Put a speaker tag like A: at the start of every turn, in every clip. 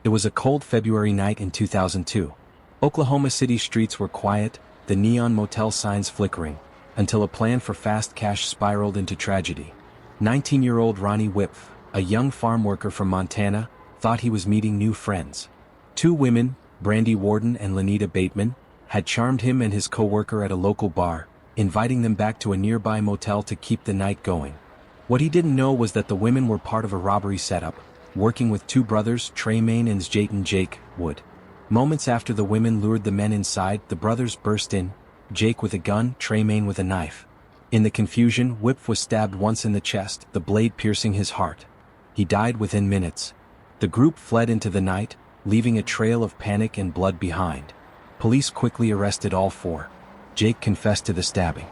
A: It was a cold February night in 2002. Oklahoma City streets were quiet, the neon motel signs flickering, until a plan for fast cash spiraled into tragedy. 19-year-old Ronnie Wipf, a young farm worker from Montana, thought he was meeting new friends. Two women, Brandy Warden and Lenita Bateman, had charmed him and his co-worker at a local bar, inviting them back to a nearby motel to keep the night going. What he didn't know was that the women were part of a robbery setup, working with two brothers, Tremane and Zjaiton Wood. Moments after the women lured the men inside, the brothers burst in, Jake with a gun, Tremane with a knife. In the confusion, Wipf was stabbed once in the chest, the blade piercing his heart. He died within minutes. The group fled into the night, leaving a trail of panic and blood behind. Police quickly arrested all four. Jake confessed to the stabbing.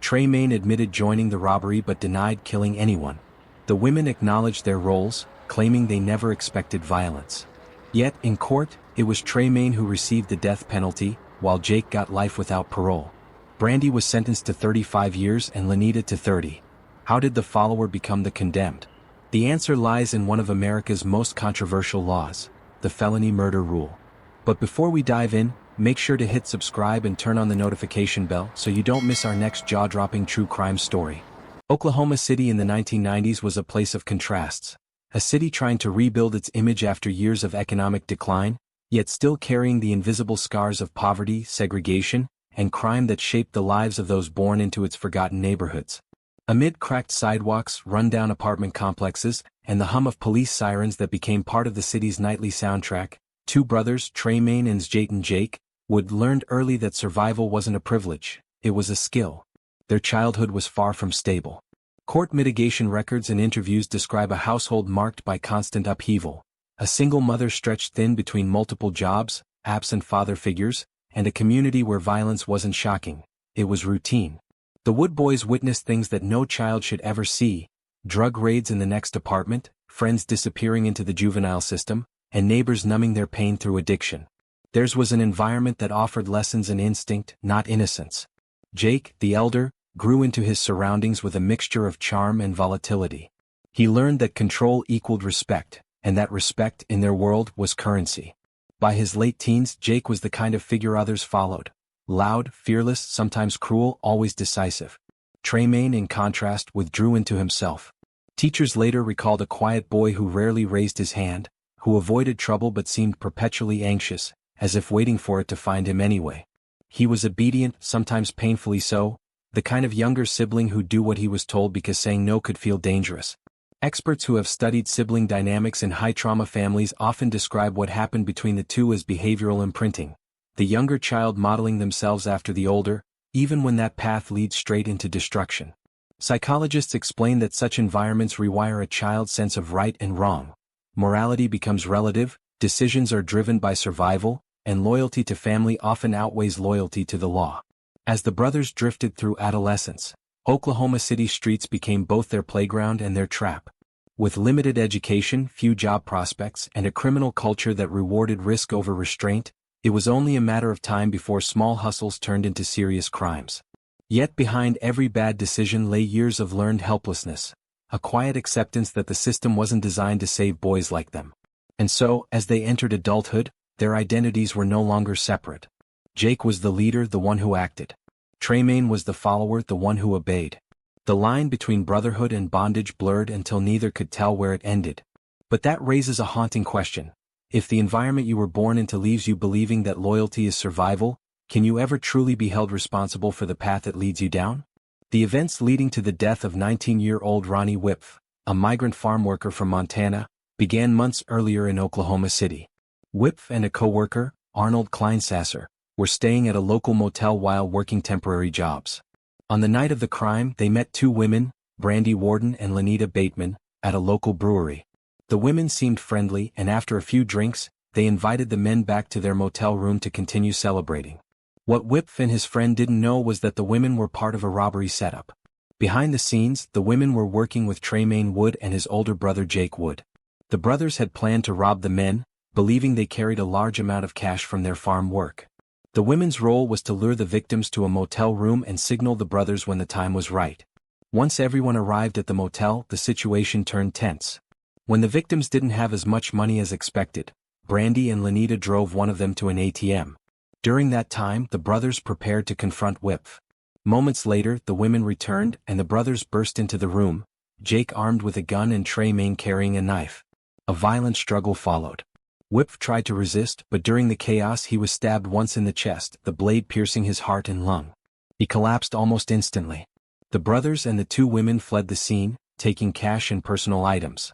A: Tremane admitted joining the robbery but denied killing anyone. The women acknowledged their roles, claiming they never expected violence. Yet, in court, it was Tremane who received the death penalty, while Jake got life without parole. Brandy was sentenced to 35 years and Lenita to 30. How did the follower become the condemned? The answer lies in one of America's most controversial laws, the felony murder rule. But before we dive in, make sure to hit subscribe and turn on the notification bell so you don't miss our next jaw-dropping true crime story. Oklahoma City in the 1990s was a place of contrasts. A city trying to rebuild its image after years of economic decline, yet still carrying the invisible scars of poverty, segregation, and crime that shaped the lives of those born into its forgotten neighborhoods. Amid cracked sidewalks, run-down apartment complexes, and the hum of police sirens that became part of the city's nightly soundtrack, two brothers, Tremane and Zjaiton Wood, learned early that survival wasn't a privilege, it was a skill. Their childhood was far from stable. Court mitigation records and interviews describe a household marked by constant upheaval. A single mother stretched thin between multiple jobs, absent father figures, and a community where violence wasn't shocking, it was routine. The Wood boys witnessed things that no child should ever see: drug raids in the next apartment, friends disappearing into the juvenile system, and neighbors numbing their pain through addiction. Theirs was an environment that offered lessons in instinct, not innocence. Jake, the elder, grew into his surroundings with a mixture of charm and volatility. He learned that control equaled respect, and that respect in their world was currency. By his late teens, Jake was the kind of figure others followed. Loud, fearless, sometimes cruel, always decisive. Tremane, in contrast, withdrew into himself. Teachers later recalled a quiet boy who rarely raised his hand, who avoided trouble but seemed perpetually anxious, as if waiting for it to find him anyway. He was obedient, sometimes painfully so, the kind of younger sibling who'd do what he was told because saying no could feel dangerous. Experts who have studied sibling dynamics in high-trauma families often describe what happened between the two as behavioral imprinting, the younger child modeling themselves after the older, even when that path leads straight into destruction. Psychologists explain that such environments rewire a child's sense of right and wrong. Morality becomes relative, decisions are driven by survival, and loyalty to family often outweighs loyalty to the law. As the brothers drifted through adolescence, Oklahoma City streets became both their playground and their trap. With limited education, few job prospects, and a criminal culture that rewarded risk over restraint, it was only a matter of time before small hustles turned into serious crimes. Yet behind every bad decision lay years of learned helplessness, a quiet acceptance that the system wasn't designed to save boys like them. And so, as they entered adulthood, their identities were no longer separate. Jake was the leader, the one who acted. Tremane was the follower, the one who obeyed. The line between brotherhood and bondage blurred until neither could tell where it ended. But that raises a haunting question. If the environment you were born into leaves you believing that loyalty is survival, can you ever truly be held responsible for the path it leads you down? The events leading to the death of 19-year-old Ronnie Wipf, a migrant farm worker from Montana, began months earlier in Oklahoma City. Wipf and a co-worker, Arnold Kleinsasser, were staying at a local motel while working temporary jobs. On the night of the crime, they met two women, Brandy Warden and Lenita Bateman, at a local brewery. The women seemed friendly, and after a few drinks, they invited the men back to their motel room to continue celebrating. What Wipf and his friend didn't know was that the women were part of a robbery setup. Behind the scenes, the women were working with Tremane Wood and his older brother Jake Wood. The brothers had planned to rob the men, believing they carried a large amount of cash from their farm work. The women's role was to lure the victims to a motel room and signal the brothers when the time was right. Once everyone arrived at the motel, the situation turned tense. When the victims didn't have as much money as expected, Brandy and Lenita drove one of them to an ATM. During that time, the brothers prepared to confront Wipf. Moments later, the women returned and the brothers burst into the room, Jake armed with a gun and Tremane carrying a knife. A violent struggle followed. Wipf tried to resist, but during the chaos he was stabbed once in the chest, the blade piercing his heart and lung. He collapsed almost instantly. The brothers and the two women fled the scene, taking cash and personal items.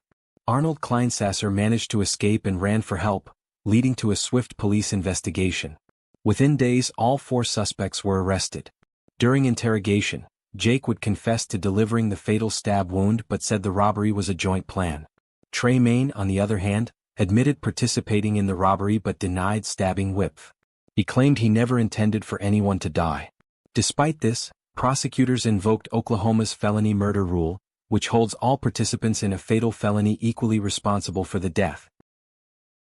A: Arnold Kleinsasser managed to escape and ran for help, leading to a swift police investigation. Within days, all 4 suspects were arrested. During interrogation, Jake would confess to delivering the fatal stab wound but said the robbery was a joint plan. Tremane, on the other hand, admitted participating in the robbery but denied stabbing Wipf. He claimed he never intended for anyone to die. Despite this, prosecutors invoked Oklahoma's felony murder rule, which holds all participants in a fatal felony equally responsible for the death.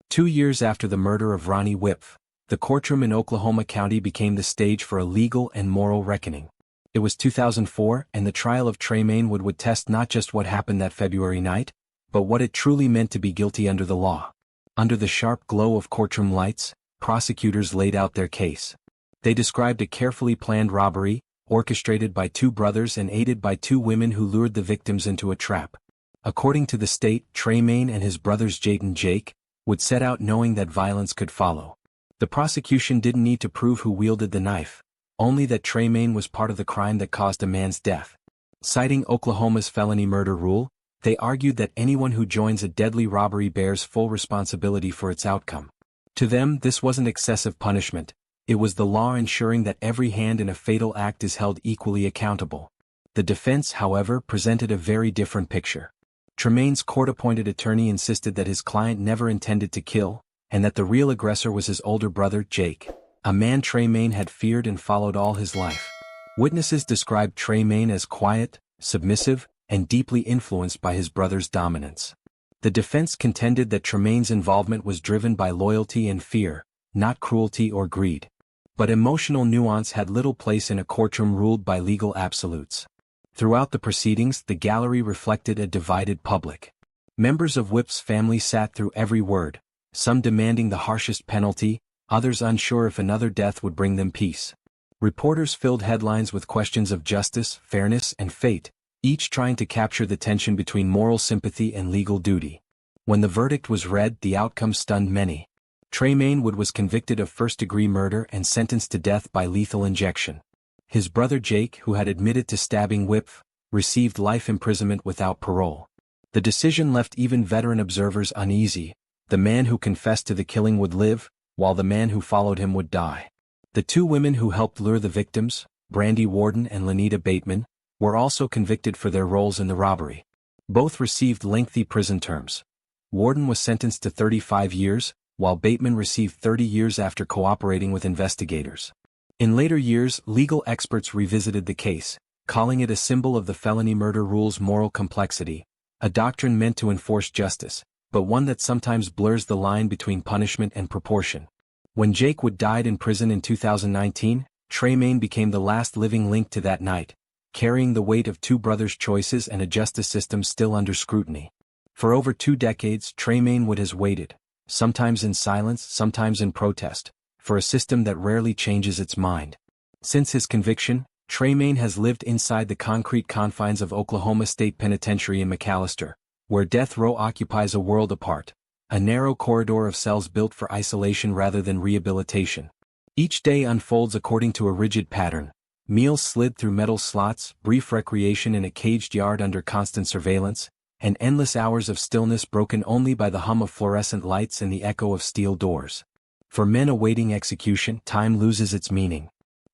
A: 2 years after the murder of Ronnie Wipf, the courtroom in Oklahoma County became the stage for a legal and moral reckoning. It was 2004, and the trial of Tremane Wood would test not just what happened that February night, but what it truly meant to be guilty under the law. Under the sharp glow of courtroom lights, prosecutors laid out their case. They described a carefully planned robbery, orchestrated by 2 brothers and aided by 2 women who lured the victims into a trap. According to the state, Tremane and his brothers Jake would set out knowing that violence could follow. The prosecution didn't need to prove who wielded the knife, only that Tremane was part of the crime that caused a man's death. Citing Oklahoma's felony murder rule, they argued that anyone who joins a deadly robbery bears full responsibility for its outcome. To them, this wasn't excessive punishment, it was the law ensuring that every hand in a fatal act is held equally accountable. The defense, however, presented a very different picture. Tremane's court-appointed attorney insisted that his client never intended to kill, and that the real aggressor was his older brother, Jake, a man Tremane had feared and followed all his life. Witnesses described Tremane as quiet, submissive, and deeply influenced by his brother's dominance. The defense contended that Tremane's involvement was driven by loyalty and fear, not cruelty or greed. But emotional nuance had little place in a courtroom ruled by legal absolutes. Throughout the proceedings, the gallery reflected a divided public. Members of Wipf's family sat through every word, some demanding the harshest penalty, others unsure if another death would bring them peace. Reporters filled headlines with questions of justice, fairness, and fate, each trying to capture the tension between moral sympathy and legal duty. When the verdict was read, the outcome stunned many. Tremane Wood was convicted of first-degree murder and sentenced to death by lethal injection. His brother Jake, who had admitted to stabbing Wipf, received life imprisonment without parole. The decision left even veteran observers uneasy. The man who confessed to the killing would live, while the man who followed him would die. The 2 women who helped lure the victims, Brandy Warden and Lenita Bateman, were also convicted for their roles in the robbery. Both received lengthy prison terms. Warden was sentenced to 35 years, while Bateman received 30 years after cooperating with investigators. In later years, legal experts revisited the case, calling it a symbol of the felony murder rule's moral complexity, a doctrine meant to enforce justice, but one that sometimes blurs the line between punishment and proportion. When Jake Wood died in prison in 2019, Tremane became the last living link to that night, carrying the weight of 2 brothers' choices and a justice system still under scrutiny. For over 2 decades, Tremane Wood has waited, sometimes in silence, sometimes in protest, for a system that rarely changes its mind. Since his conviction, Tremane has lived inside the concrete confines of Oklahoma State Penitentiary in McAlester, where death row occupies a world apart, a narrow corridor of cells built for isolation rather than rehabilitation. Each day unfolds according to a rigid pattern: meals slid through metal slots, brief recreation in a caged yard under constant surveillance, and endless hours of stillness broken only by the hum of fluorescent lights and the echo of steel doors. For men awaiting execution, time loses its meaning.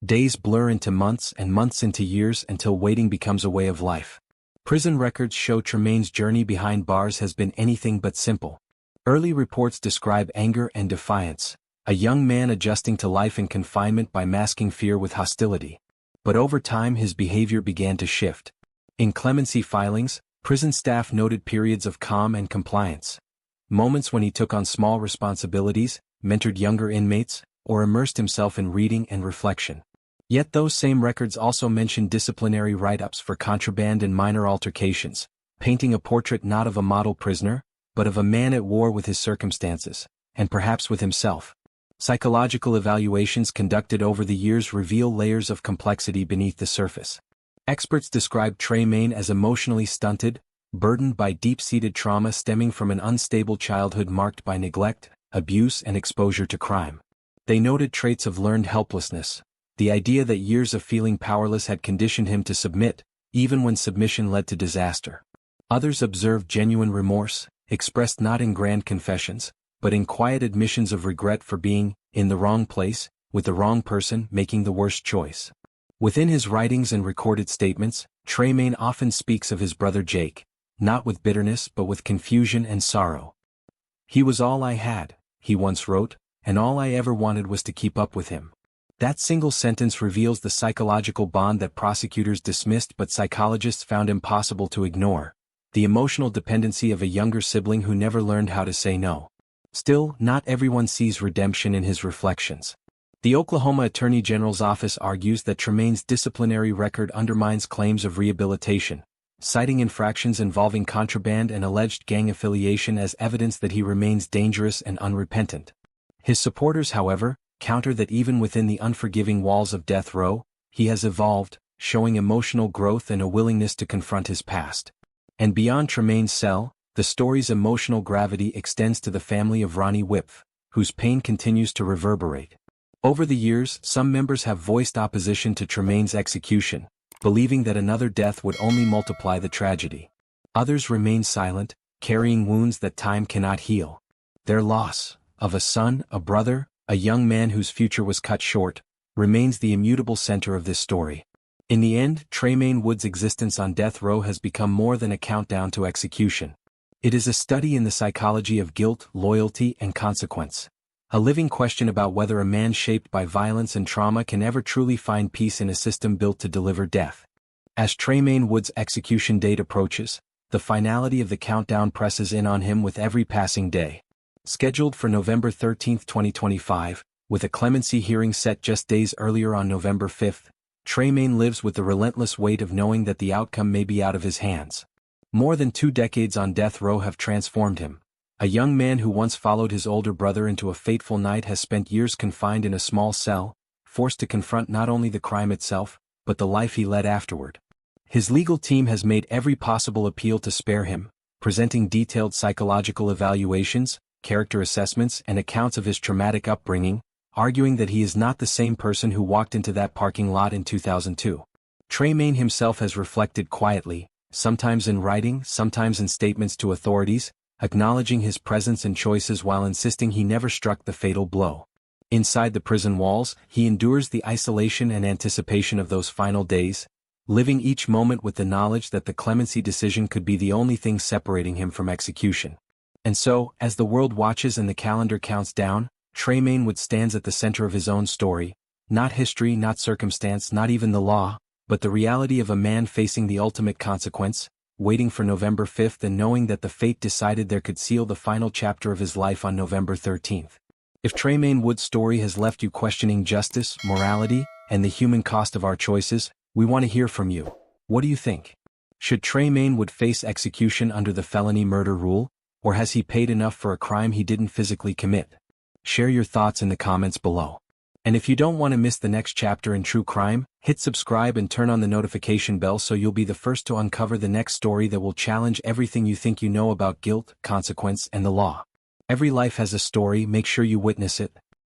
A: Days blur into months and months into years until waiting becomes a way of life. Prison records show Tremane's journey behind bars has been anything but simple. Early reports describe anger and defiance, a young man adjusting to life in confinement by masking fear with hostility. But over time his behavior began to shift. In clemency filings, prison staff noted periods of calm and compliance. Moments when he took on small responsibilities, mentored younger inmates, or immersed himself in reading and reflection. Yet those same records also mention disciplinary write-ups for contraband and minor altercations, painting a portrait not of a model prisoner, but of a man at war with his circumstances. and perhaps with himself. Psychological evaluations conducted over the years reveal layers of complexity beneath the surface. Experts describe Tremane as emotionally stunted, burdened by deep-seated trauma stemming from an unstable childhood marked by neglect, abuse and exposure to crime. They noted traits of learned helplessness, the idea that years of feeling powerless had conditioned him to submit, even when submission led to disaster. Others observed genuine remorse, expressed not in grand confessions, but in quiet admissions of regret for being in the wrong place, with the wrong person making the worst choice. Within his writings and recorded statements, Tremane often speaks of his brother Jake, not with bitterness but with confusion and sorrow. "He was all I had," he once wrote, "and all I ever wanted was to keep up with him." That single sentence reveals the psychological bond that prosecutors dismissed but psychologists found impossible to ignore: the emotional dependency of a younger sibling who never learned how to say no. Still, not everyone sees redemption in his reflections. The Oklahoma Attorney General's office argues that Tremane's disciplinary record undermines claims of rehabilitation, citing infractions involving contraband and alleged gang affiliation as evidence that he remains dangerous and unrepentant. His supporters, however, counter that even within the unforgiving walls of death row, he has evolved, showing emotional growth and a willingness to confront his past. And beyond Tremane's cell, the story's emotional gravity extends to the family of Ronnie Wipf, whose pain continues to reverberate. Over the years, some members have voiced opposition to Tremane's execution, believing that another death would only multiply the tragedy. Others remain silent, carrying wounds that time cannot heal. Their loss, of a son, a brother, a young man whose future was cut short, remains the immutable center of this story. In the end, Tremane Wood's existence on death row has become more than a countdown to execution. It is a study in the psychology of guilt, loyalty, and consequence. A living question about whether a man shaped by violence and trauma can ever truly find peace in a system built to deliver death. As Tremane Wood's execution date approaches, the finality of the countdown presses in on him with every passing day. Scheduled for November 13, 2025, with a clemency hearing set just days earlier on November 5, Tremane lives with the relentless weight of knowing that the outcome may be out of his hands. More than 2 decades on death row have transformed him. A young man who once followed his older brother into a fateful night has spent years confined in a small cell, forced to confront not only the crime itself, but the life he led afterward. His legal team has made every possible appeal to spare him, presenting detailed psychological evaluations, character assessments, and accounts of his traumatic upbringing, arguing that he is not the same person who walked into that parking lot in 2002. Tremane himself has reflected quietly, sometimes in writing, sometimes in statements to authorities, acknowledging his presence and choices while insisting he never struck the fatal blow. Inside the prison walls, he endures the isolation and anticipation of those final days, living each moment with the knowledge that the clemency decision could be the only thing separating him from execution. And so, as the world watches and the calendar counts down, Tremane Wood stands at the center of his own story, not history, not circumstance, not even the law, but the reality of a man facing the ultimate consequence, waiting for November 5 and knowing that the fate decided there could seal the final chapter of his life on November 13. If Tremane Wood's story has left you questioning justice, morality, and the human cost of our choices, we want to hear from you. What do you think? Should Tremane Wood face execution under the felony murder rule, or has he paid enough for a crime he didn't physically commit? Share your thoughts in the comments below. And if you don't want to miss the next chapter in true crime, hit subscribe and turn on the notification bell so you'll be the first to uncover the next story that will challenge everything you think you know about guilt, consequence, and the law. Every life has a story, make sure you witness it,